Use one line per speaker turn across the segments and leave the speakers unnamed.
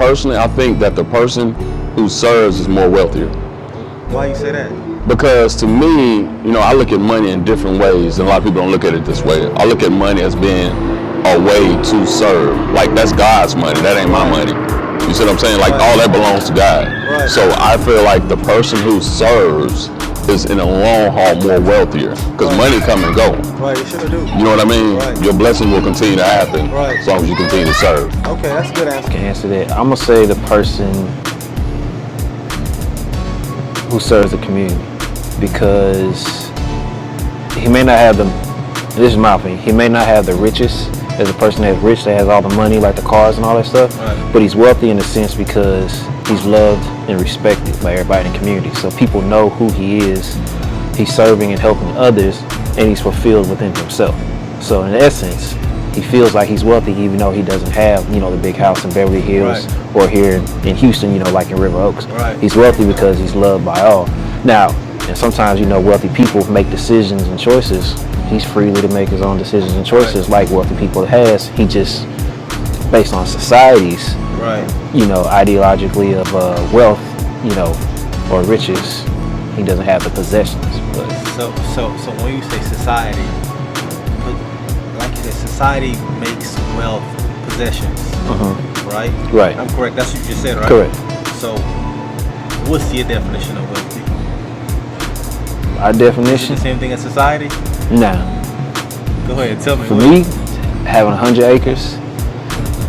personally, I think that the person who serves is more wealthier.
Why you say that?
Because to me, I look at money in different ways, and a lot of people don't look at it this way. I look at money as being a way to serve. Like, that's God's money. That ain't my money. You see what I'm saying? Like, all that belongs to God.
Right.
So I feel like the person who serves is in the long haul more wealthier, because money come and go.
Right, it should do.
You know what I mean?
Right.
Your blessing will continue to happen as long as you continue to serve.
Okay, that's a good answer.
I can answer that. I'm gonna say the person who serves the community, because he may not have this is my opinion, he may not have the richest as a person that's rich, that has all the money, like the cars and all that stuff, but he's wealthy in a sense because he's loved and respected by everybody in the community. So people know who he is, he's serving and helping others, and he's fulfilled within himself. So in essence, he feels like he's wealthy even though he doesn't have, the big house in Beverly Hills or here in Houston, like in River Oaks. He's wealthy because he's loved by all. Now, and sometimes, wealthy people make decisions and choices. He's free to make his own decisions and choices like wealthy people has. He just, based on society's, ideologically of wealth, or riches, he doesn't have the possessions. But.
So when you say society, like you said, society makes wealth possessions, right?
Right.
I'm correct. That's what you just said, right?
Correct.
So, what's your definition of wealthy?
Our definition?
Is it the same thing as society?
Nah.
Go ahead, tell me.
For me, having 100 acres,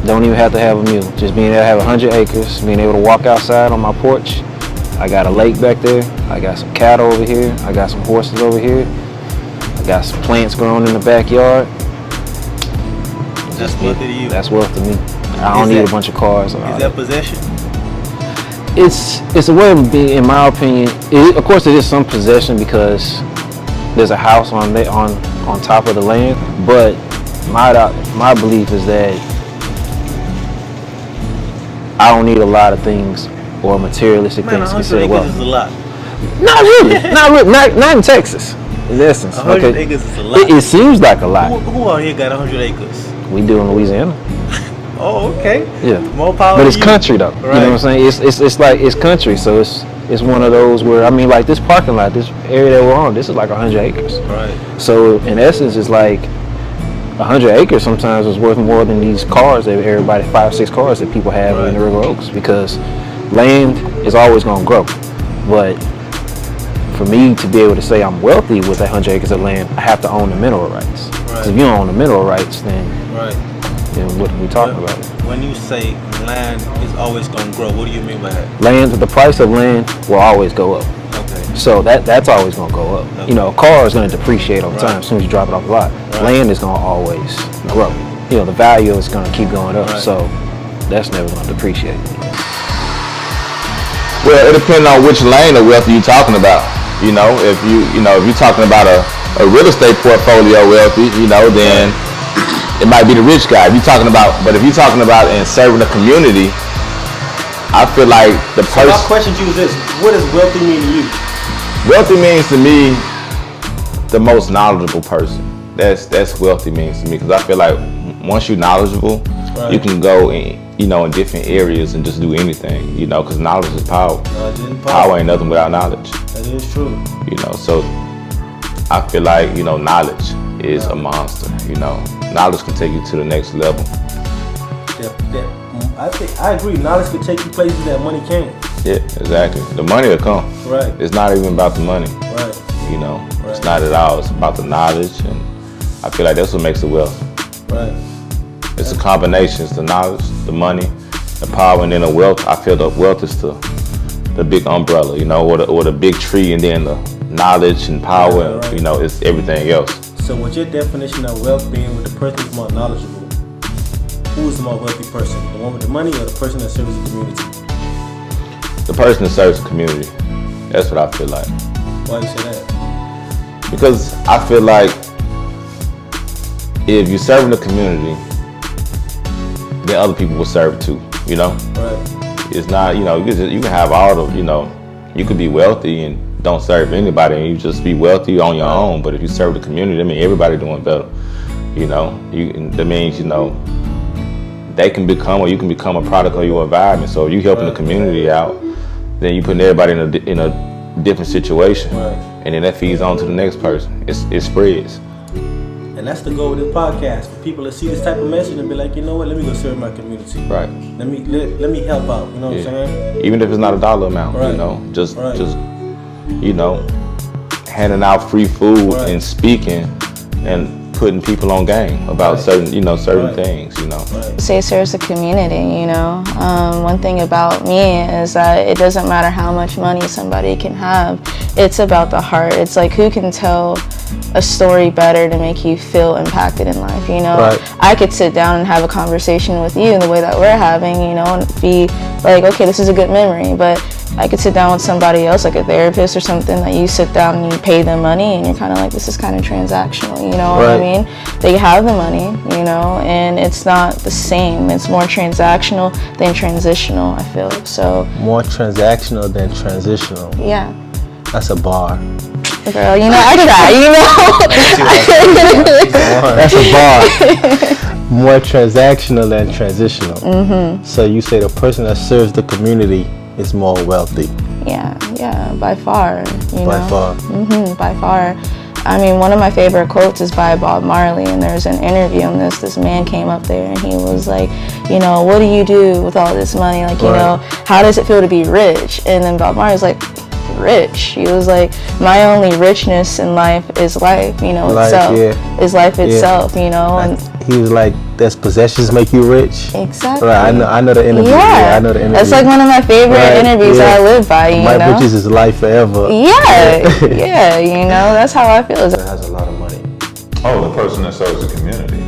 don't even have to have a mule. Just being able to have 100 acres, being able to walk outside on my porch. I got a lake back there. I got some cattle over here. I got some horses over here. I got some plants growing in the backyard.
That's wealthy to you?
That's wealth to me. I don't need a bunch of cars.
Is that possession?
It's a way of being, in my opinion. Of course, it is some possession because there's a house on top of the land. But my belief is that I don't need a lot of things or materialistic things considered wealth.
100 acres is a lot.
Not really. Not in Texas. In essence,
100 acres is a lot.
It seems like a lot.
Who out here got 100 acres?
We do in Louisiana.
Oh, okay.
Yeah.
More power.
But it's
to you.
country though.
Right.
You know what I'm saying? It's like it's country, so it's one of those where like this parking lot, this area that we're on, this is like 100 acres.
Right.
So in essence, it's like 100 acres sometimes is worth more than these cars that everybody 5-6 cars that people have in the River Oaks, because land is always going to grow. But for me to be able to say I'm wealthy with 100 acres of land, I have to own the mineral rights. Because if you don't own the mineral rights, then what are we talking about?
When you say land is always going to grow, what do you mean by that?
The price of land will always go up.
Okay.
So that's always going to go up. Okay. A car is going to depreciate over time as soon as you drop it off the lot. Land is going to always grow. The value is going to keep going up. So that's never going to depreciate.
Well, it depends on which lane of wealth you're talking about. If you're talking about a real estate portfolio wealthy, then it might be the rich guy. But if you're talking about in serving the community, I feel like the person.
So my question to you is this: what does wealthy mean to you?
Wealthy means to me the most knowledgeable person. That's wealthy means to me, because I feel like once you're knowledgeable, you can go in different areas and just do anything. Because knowledge is power. Power ain't nothing without knowledge.
That is true.
So I feel like knowledge is a monster. Knowledge can take you to the next level.
I agree. Knowledge can take you places that money can't.
Yeah, exactly. The money will come.
Right.
It's not even about the money.
Right.
It's not at all. It's about the knowledge, and I feel like that's what makes it wealth.
Right.
It's a combination. It's the knowledge, the money, the power, and then the wealth. I feel the wealth is the big umbrella, or the big tree, and then the knowledge and power, and, it's everything else.
So with your definition of wealth being with the person who's more knowledgeable, who is the more wealthy person? The one with the money or the person that serves the community?
The person that serves the community. That's what I feel like.
Why do you say that?
Because I feel like if you're serving the community, then other people will serve too,
Right.
It's not, you can have all the, you could be wealthy and don't serve anybody, and you just be wealthy on your own. But if you serve the community, I mean, everybody doing better. That means, they can become, or you can become a product of your environment. So if you helping the community out, then you putting everybody in a different situation, and then that feeds on to the next person. It spreads.
And that's the goal with this podcast, for people to see this type of message and be like, you know what, let me go serve my community.
Right.
Let me help out, you know what I'm saying?
Even if it's not a dollar amount, you know, just you know, handing out free food and speaking and putting people on game about certain things, you know.
Say it serves the community, you know. One thing about me is that it doesn't matter how much money somebody can have. It's about the heart. It's like, who can tell a story better to make you feel impacted in life, you know? I could sit down and have a conversation with you in the way that we're having, you know, and be like, okay, this is a good memory, but I could sit down with somebody else, like a therapist or something, that you sit down and you pay them money and you're kind of like, this is kind of transactional, you know what I mean? They have the money, you know, and it's not the same. It's more transactional than transitional, I feel. So
more transactional than transitional.
Yeah.
That's a bar.
Girl, you know, I try, you know.
That's a bar. More transactional than transitional. Mm-hmm. So you say the person that serves the community is more wealthy.
Yeah, by far. You
by
know?
far.
Mm-hmm, by far. I mean, one of my favorite quotes is by Bob Marley, and there's an interview on this. This man came up there and he was like, you know, what do you do with all this money? Like, you know, how does it feel to be rich? And then Bob Marley's like, rich? He was like, my only richness in life is life, you know, itself. Is life itself, you know. And
he was like, does possessions make you rich?
Exactly.
Right, I know the interview.
Yeah,
I know the interview.
That's like one of my favorite interviews I live by, you know.
My riches is life forever.
Yeah, you know, that's how I feel.
It has a lot of money.
Oh, the person that serves the community.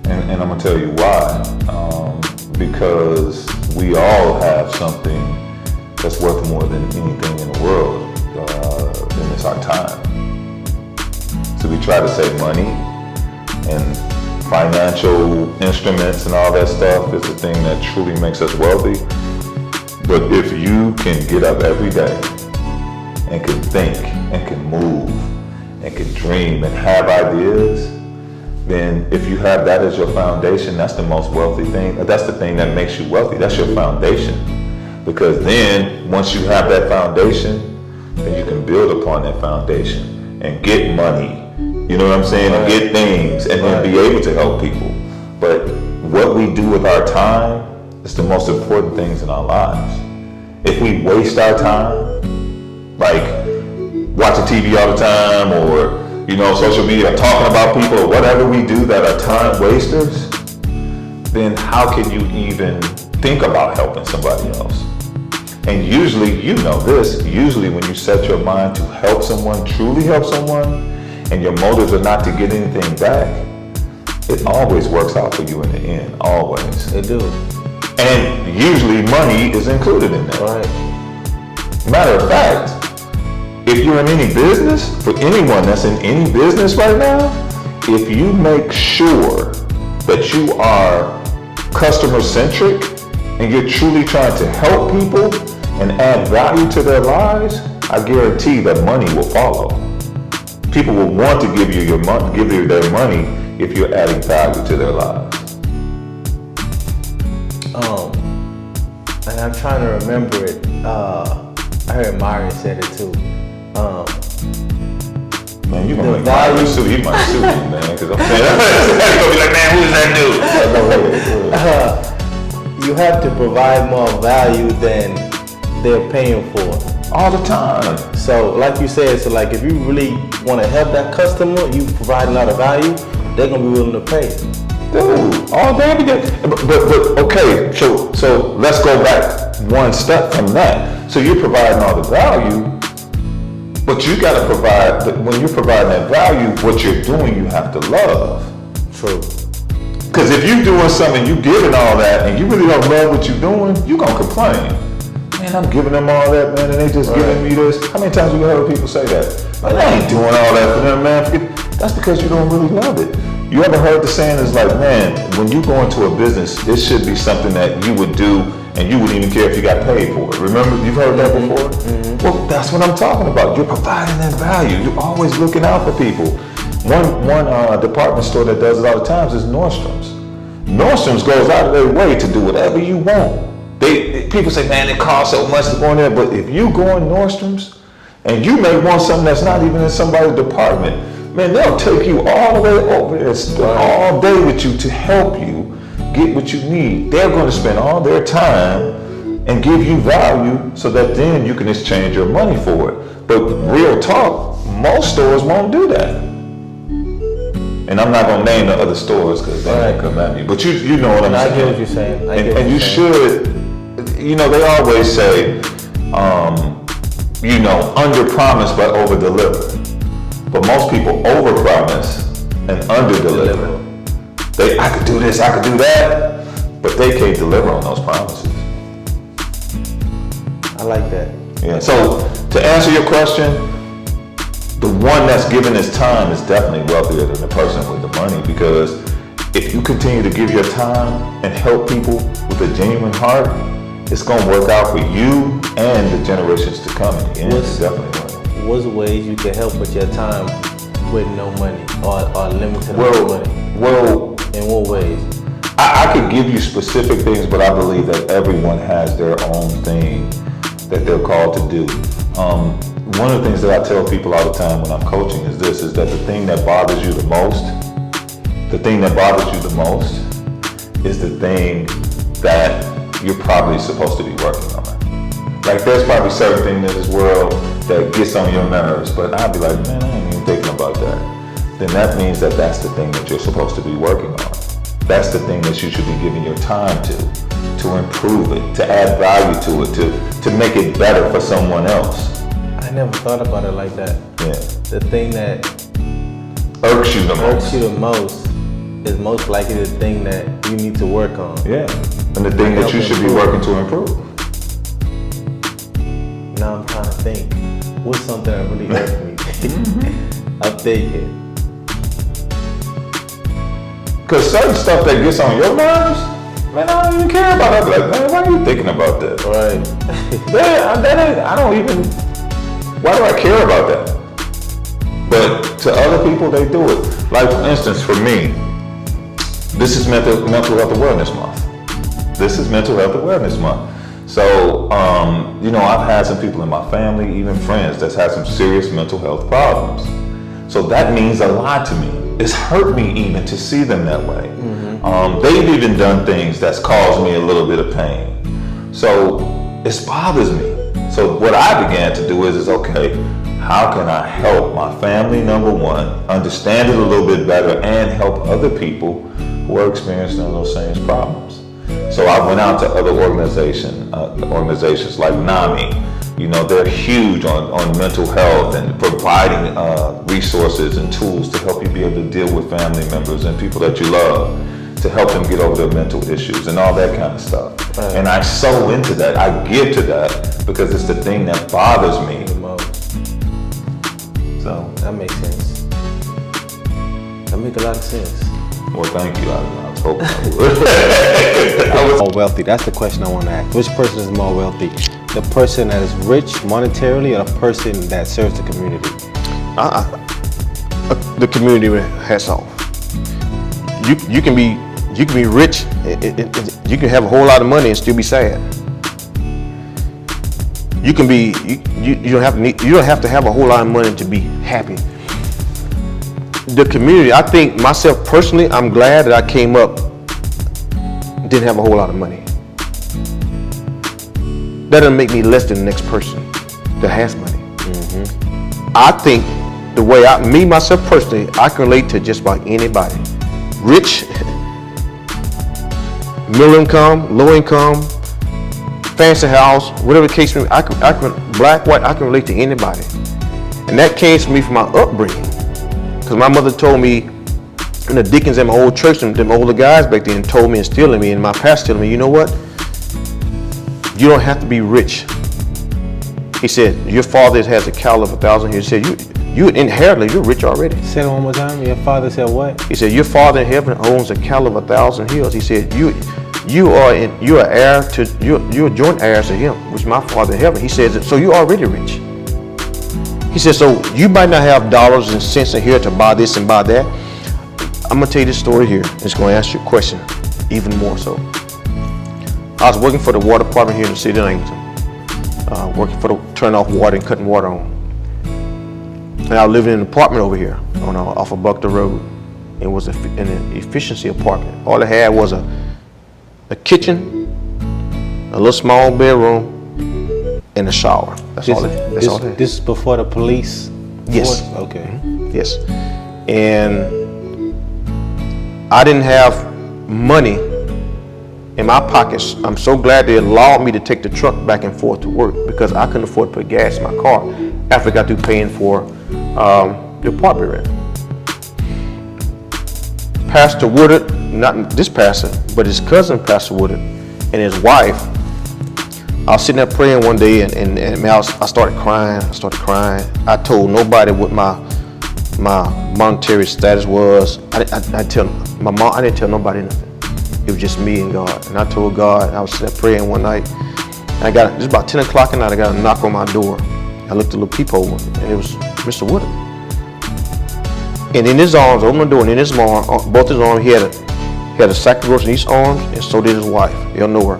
And I'm going to tell you why. Because we all have something that's worth more than anything in the world, and it's our time. So we try to save money, and financial instruments and all that stuff is the thing that truly makes us wealthy. But if you can get up every day and can think and can move and can dream and have ideas, then if you have that as your foundation, that's the most wealthy thing. That's the thing that makes you wealthy. That's your foundation. Because then, once you have that foundation, then you can build upon that foundation and get money, you know what I'm saying, and get things, and then be able to help people. But what we do with our time is the most important things in our lives. If we waste our time, like watching TV all the time, or, you know, social media, talking about people, or whatever we do that are time wasters, then how can you even think about helping somebody else? And usually, you know this, usually when you set your mind to help someone, truly help someone, and your motives are not to get anything back, it always works out for you in the end, always.
They do.
And usually money is included in that.
Right.
Matter of fact, if you're in any business, for anyone that's in any business right now, if you make sure that you are customer centric and you're truly trying to help people and add value to their lives, I guarantee that money will follow. People will want to give you their money if you're adding value to their lives.
And I'm trying to remember it. I heard Mario said it too.
Man, you gonna make Mario sue? He might sue me, man, because I'm saying he's gonna be like, man, who's that dude?
You have to provide more value than they're paying for.
All the time.
So, like you said, so like if you really want to help that customer, you provide a lot of value, they're gonna be willing to pay.
Dude, all day every day. But okay, so let's go back one step from that. So you're providing all the value, but you gotta provide, when you're providing that value, what you're doing, you have to love.
True.
Because if you're doing something, you giving all that, and you really don't love what you're doing, you're gonna complain. Man, I'm giving them all that, man, and they just giving me this. How many times have you heard people say that? Man, I ain't doing all that for them, man. That's because you don't really love it. You ever heard the saying is like, man, when you go into a business, this should be something that you would do and you wouldn't even care if you got paid for it. Remember, you've heard that before? Mm-hmm. Well, that's what I'm talking about. You're providing that value. You're always looking out for people. One department store that does it all the time is Nordstrom's. Nordstrom's goes out of their way to do whatever you want. People say, man, it costs so much to go in there, but if you go in Nordstrom's and you may want something that's not even in somebody's department, man, they'll take you all the way over there, spend all day with you to help you get what you need. They're going to spend all their time and give you value so that then you can exchange your money for it. But real talk, most stores won't do that. And I'm not going to name the other stores because they might come at me. But you know what I'm saying.
I get what you're saying.
And you should, you know, they always say, you know, under promise but over deliver. But most people over promise and under deliver. I could do this, I could do that, but they can't deliver on those promises.
I like that.
Yeah. So to answer your question, the one that's giving his time is definitely wealthier than the person with the money, because if you continue to give your time and help people with a genuine heart, it's gonna work out for you and the generations to come in the end. It's definitely right.
What's ways you can help with your time with no money or limited amount of money?
Well,
in what ways?
I could give you specific things, but I believe that everyone has their own thing that they're called to do. One of the things that I tell people all the time when I'm coaching is this, is that the thing that bothers you the most is the thing that you're probably supposed to be working on. Like there's probably certain things in this world that gets on your nerves, but I'd be like, man, I ain't even thinking about that. Then that means that that's the thing that you're supposed to be working on. That's the thing that you should be giving your time to improve it, to add value to it, to make it better for someone else.
I never thought about it like that.
Yeah.
The thing that
irks you the
most is most likely the thing that you need to work on.
Yeah. And the thing that you should be working to improve.
Now I'm trying to think, what's something that really irks me? I'm thinking.
Because certain stuff that gets on your nerves, man, I don't even care about it. Like, man, why are you thinking about that?
Right.
Why do I care about that? But to other people, they do it. Like, for instance, for me, this is Mental Health Awareness Month. So, you know, I've had some people in my family, even friends, that's had some serious mental health problems. So that means a lot to me. It's hurt me even to see them that way. They've even done things that's caused me a little bit of pain. So it bothers me. So what I began to do is okay, how can I help my family, number one, understand it a little bit better, and help other people who are experiencing those same problems? So I went out to other organizations like NAMI. You know, they're huge on mental health and providing resources and tools to help you be able to deal with family members and people that you love, to help them get over their mental issues and all that kind of stuff. Right. And I sow into that, I give to that, because it's the thing that bothers me the most. So
that makes sense. That makes a lot of sense.
Well, thank you. I was hoping I would.
More wealthy, that's the question I want to ask. Which person is more wealthy? The person that is rich monetarily, or the person that serves the community?
The community has off. You can be rich. You can have a whole lot of money and still be sad. You can be. You don't have to have a whole lot of money to be happy. The community. I think myself personally, I'm glad that I came up. Didn't have a whole lot of money. That doesn't make me less than the next person that has money. I think the way myself personally, I can relate to just about anybody. Rich, middle income, low income, fancy house, whatever the case may be, I can black, white, I can relate to anybody. And that came to me from my upbringing. Because my mother told me, and the deacons at my old church, them older guys back then told me, instilling me, and my pastor told me, you know what? You don't have to be rich. He said, your father has a cattle of 1,000 here. He said, you inherently, you're rich already.
Say it one more time. Your father said what?
He said, your father in heaven owns a cattle of 1,000 hills. He said, you're joint heirs to him, which is my father in heaven. He says, so you're already rich. He said, so you might not have dollars and cents in here to buy this and buy that. I'm gonna tell you this story here. It's gonna ask you a question. even more so. I was working for the water department here in the city of Angleton, working for the turning off water and cutting water on. And I was living in an apartment over here off of Buckner Road. It was an efficiency apartment. All I had was a kitchen, a little small bedroom, and a shower. That's all it.
This is before the police?
Yes.
Force? Okay.
Yes. And I didn't have money in my pockets. I'm so glad they allowed me to take the truck back and forth to work because I couldn't afford to put gas in my car after I got through paying for the apartment rent. Pastor Woodard, not this pastor, but his cousin, Pastor Woodard, and his wife, I was sitting there praying one day and man, I started crying. I told nobody what my monetary status was. I didn't tell nobody nothing. It was just me and God. And I told God, I was sitting there praying one night, and it was about 10 o'clock at night, I got a knock on my door. I looked at a little peephole, and it was Mr. Woodard. And in his arms, I opened the door, and in his arms, both his arms, he had a sack of groceries in each arm, and so did his wife. They'll know her.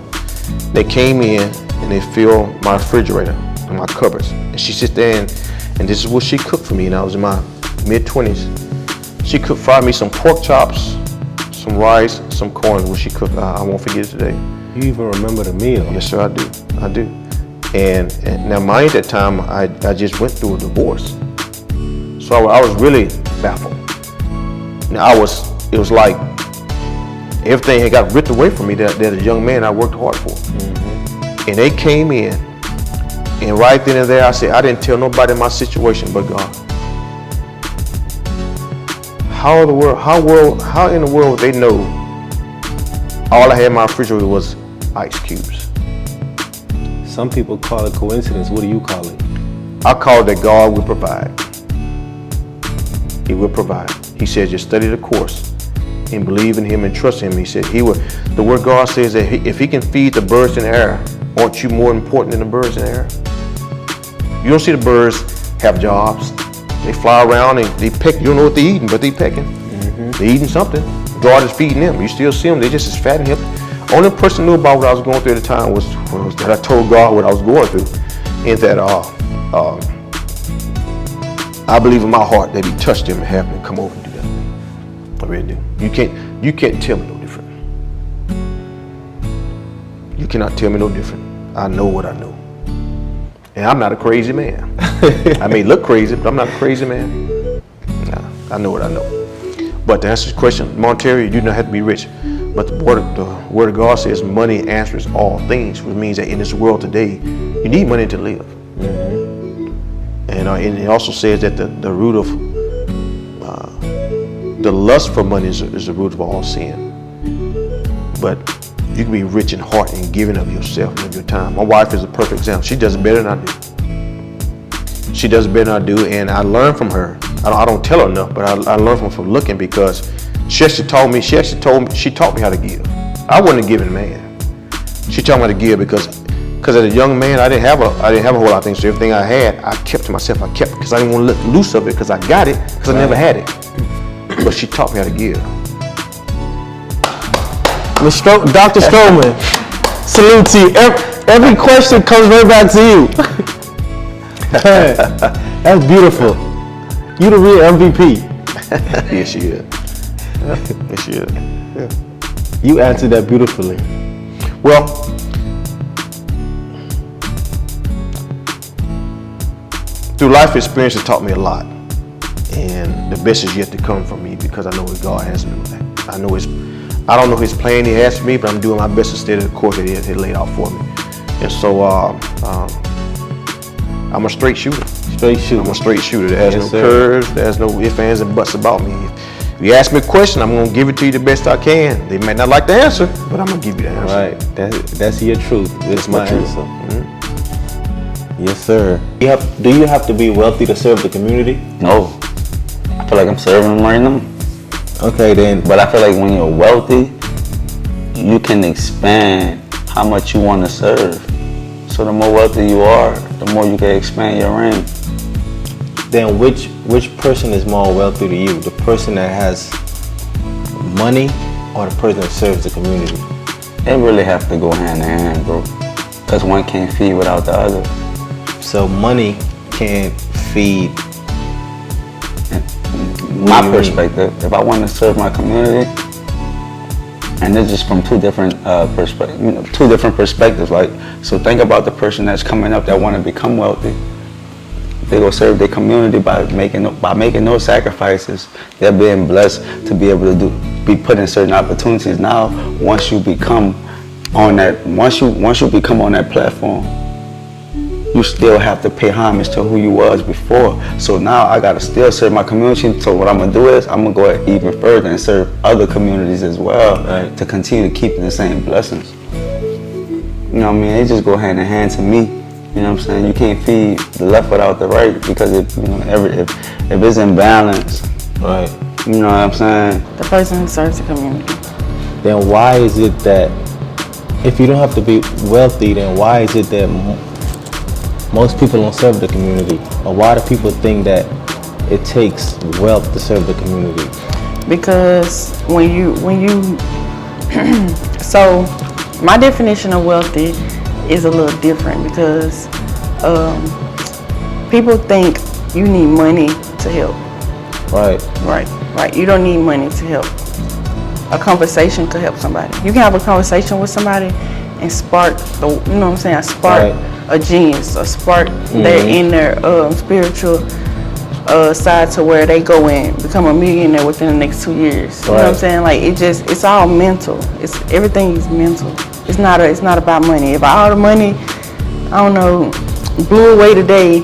They came in, and they filled my refrigerator and my cupboards. And she sits there, and this is what she cooked for me, and I was in my mid-20s. She fried me some pork chops, some rice, some corn, what she cooked. I won't forget it today.
You even remember the meal?
Yes, sir, I do. And now, mind that time, I just went through a divorce. So I was really baffled. Now it was like everything had got ripped away from me that a young man I worked hard for. Mm-hmm. And they came in, and right then and there I said, I didn't tell nobody my situation but God. How in the world would they know all I had in my refrigerator was ice cubes?
Some people call it coincidence. What do you call it?
I call it that God will provide. He will provide. He says, just study the course and believe in him and trust him. He said, the word God says that if he can feed the birds in the air, aren't you more important than the birds in the air? You don't see the birds have jobs. They fly around and they peck. You don't know what they're eating, but they're pecking. Mm-hmm. They're eating something. God is feeding them. You still see them. They just as fat and hip. Only person who knew about what I was going through at the time was that I told God what I was going through. And that I believe in my heart that he touched him and had him come over and do that. I really do. You can't tell me no different. You cannot tell me no different. I know what I know. And I'm not a crazy man. I may look crazy, but I'm not a crazy man. Nah, I know what I know. But to answer the question, monetary, you do not have to be rich. But the word of God says money answers all things, which means that in this world today, you need money to live. Mm-hmm. And it also says that the root of the lust for money is the root of all sin. But you can be rich in heart and giving of yourself and of your time. My wife is a perfect example. She does it better than I do. She does it better than I do, and I learn from her. I don't tell her enough, but I learn from looking because she taught me how to give. I wasn't a giving man. She taught me how to give because as a young man, I didn't have a whole lot of things. So everything I had, I kept to myself. I kept because I didn't want to let loose of it because I got it because I never had it. But she taught me how to give.
Dr. Stroman, salute to you. Every question comes right back to you. That's beautiful. You the real MVP.
Yes, she is. Yes, she is.
Yeah. You answered that beautifully.
Well, through life experience, it taught me a lot. And the best is yet to come from me because I know what God has me with. I don't know his plan he has for me, but I'm doing my best to stay the course that he laid out for me. And so I'm a straight shooter. I'm a straight shooter. There has no curves. There's no ifs, ands, and buts about me. If you ask me a question, I'm going to give it to you the best I can. They might not like the answer, but I'm going to give you the answer.
Right. That's your truth. That's my answer.
Mm-hmm.
Yes, sir. Do you have to be wealthy to serve the community?
No. I feel like I'm serving them right now.
Okay, then.
But I feel like when you're wealthy, you can expand how much you want to serve. So the more wealthy you are, the more you can expand your range.
Then which person is more wealthy to you? The person that has money or the person that serves the community?
They really have to go hand in hand, bro. Because one can't feed without the other.
So money can't feed.
My perspective, if I want to serve my community, and it's just from two different perspectives. Like, so think about the person that's coming up that want to become wealthy. They go serve their community by making those sacrifices. They're being blessed to be able to be put in certain opportunities. Now, once you become on that platform, you still have to pay homage to who you was before. So now I gotta still serve my community. So what I'm gonna do is I'm gonna go even further and serve other communities as well,
right,
to continue to keep the same blessings. You know what I mean? They just go hand in hand to me. You know what I'm saying? You can't feed the left without the right, because if it's in balance,
right,
you know what I'm saying?
The person who serves the community.
Then why is it that if you don't have to be wealthy, then why is it that most people don't serve the community? Or why do people think that it takes wealth to serve the community?
Because when you so my definition of wealthy is a little different, because people think you need money to help.
Right.
Right. You don't need money to help. A conversation could help somebody. You can have a conversation with somebody and spark the, you know what I'm saying? Spark a genius, a spark their inner spiritual side to where they go and become a millionaire within the next 2 years. You know what I'm saying? Like, it's all mental. Everything is mental. It's not about money. If all the money, I don't know, blew away today,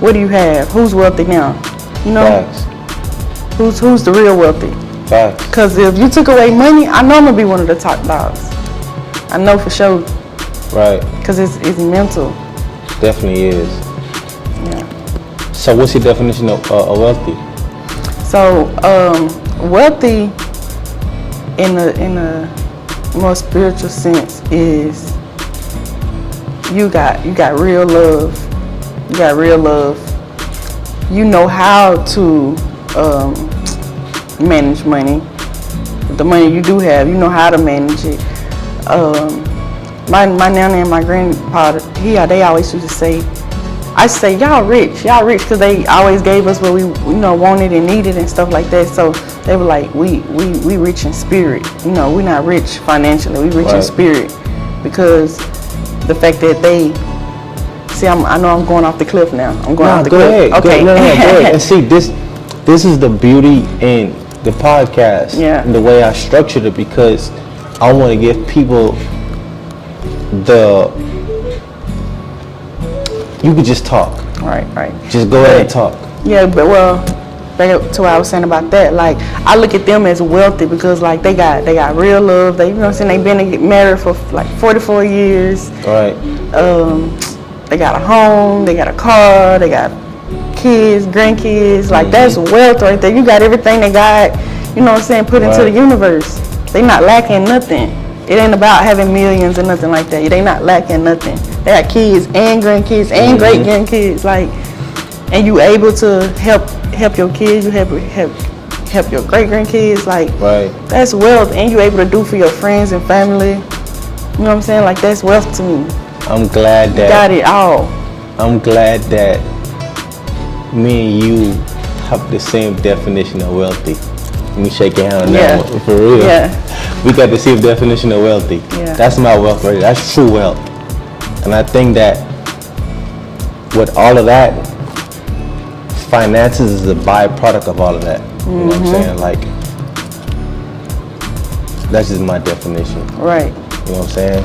what do you have? Who's wealthy now? You know?
Facts.
Who's the real wealthy?
Facts.
Because if you took away money, I know I'm gonna be one of the top dogs. I know for sure.
Right.
Because it's mental.
Definitely is.
Yeah.
So what's your definition of wealthy?
So wealthy in a more spiritual sense is you got real love. You got real love. You know how to manage money. The money you do have, you know how to manage it. My nana and my grandpa, they always used to say, I say, y'all rich, because they always gave us what we wanted and needed and stuff like that. So they were like, we rich in spirit. You know, we're not rich financially, we rich in spirit, because the fact that they see, I know I'm going off the cliff now. I'm going off the cliff.
Ahead.
Okay.
Go ahead. And see, this is the beauty in the podcast.
Yeah.
And the way I structured it, because I want to give people you could just talk.
Right.
Just go ahead and talk.
Yeah, but back to what I was saying about that, like, I look at them as wealthy because, like, they got real love. They, you know what I'm saying, they've been married for like 44 years.
Right.
They got a home, they got a car, they got kids, grandkids. Like, that's wealth right there. You got everything they got, you know what I'm saying, put into the universe. They not lacking nothing. It ain't about having millions or nothing like that. They not lacking nothing. They got kids and grandkids and great grandkids, like, and you able to help your kids. You help your great grandkids, like, that's wealth. And you able to do for your friends and family. You know what I'm saying? Like, that's wealth to me.
I'm glad that
you got it all.
I'm glad that me and you have the same definition of wealthy. Let me shake your hand on that one, for real.
Yeah.
We got the same definition of wealthy.
Yeah.
That's my wealth right there. That's true wealth. And I think that with all of that, finances is a byproduct of all of that. You know what I'm saying? Like, that's just my definition.
Right.
You know what I'm saying?